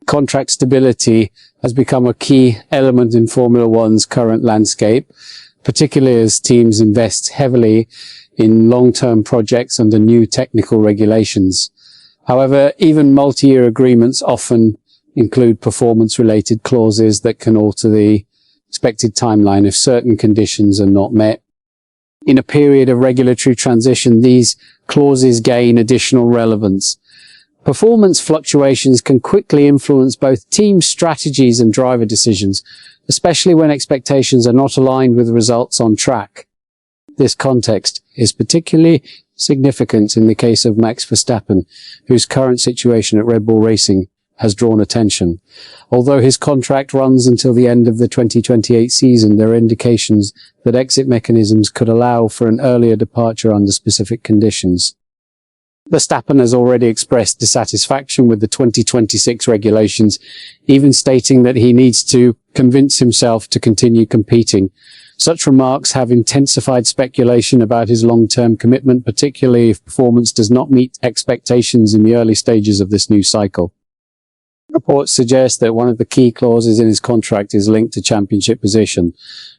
Contract stability has become a key element in Formula One's current landscape, particularly as teams invest heavily in long-term projects under new technical regulations. However, even multi-year agreements often include performance-related clauses that can alter the expected timeline if certain conditions are not met. In a period of regulatory transition, these clauses gain additional relevance. Performance fluctuations can quickly influence both team strategies and driver decisions, especially when expectations are not aligned with results on track. This context is particularly significant in the case of Max Verstappen, whose current situation at Red Bull Racing has drawn attention. Although his contract runs until the end of the 2028 season, there are indications that exit mechanisms could allow for an earlier departure under specific conditions. Verstappen has already expressed dissatisfaction with the 2026 regulations, even stating that he needs to convince himself to continue competing. Such remarks have intensified speculation about his long-term commitment, particularly if performance does not meet expectations in the early stages of this new cycle. Reports suggest that one of the key clauses in his contract is linked to championship position.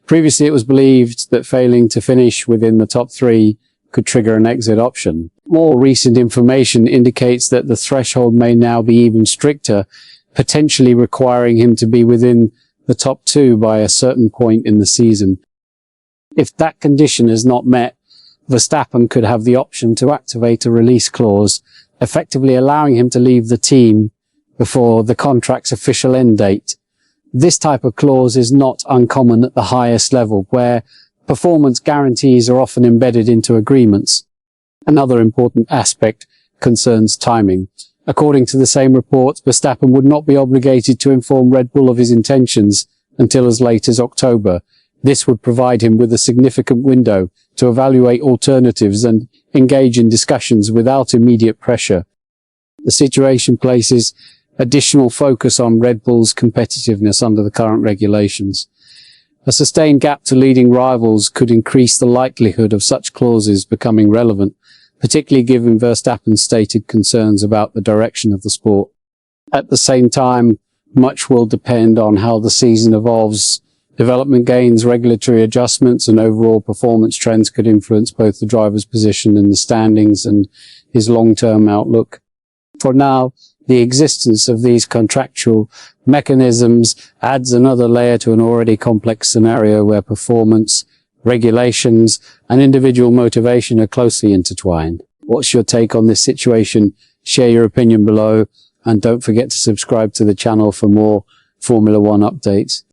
Previously, it was believed that failing to finish within the top three could trigger an exit option. More recent information indicates that the threshold may now be even stricter, potentially requiring him to be within the top two by a certain point in the season. If that condition is not met, Verstappen could have the option to activate a release clause, effectively allowing him to leave the team before the contract's official end date. This type of clause is not uncommon at the highest level, where performance guarantees are often embedded into agreements. Another important aspect concerns timing. According to the same report, Verstappen would not be obligated to inform Red Bull of his intentions until as late as October. This would provide him with a significant window to evaluate alternatives and engage in discussions without immediate pressure. The situation places additional focus on Red Bull's competitiveness under the current regulations. A sustained gap to leading rivals could increase the likelihood of such clauses becoming relevant, particularly given Verstappen's stated concerns about the direction of the sport. At the same time, much will depend on how the season evolves. Development gains, regulatory adjustments, and overall performance trends could influence both the driver's position in the standings and his long-term outlook. For now, the existence of these contractual mechanisms adds another layer to an already complex scenario where performance, regulations, and individual motivation are closely intertwined. What's your take on this situation? Share your opinion below, and don't forget to subscribe to the channel for more Formula One updates.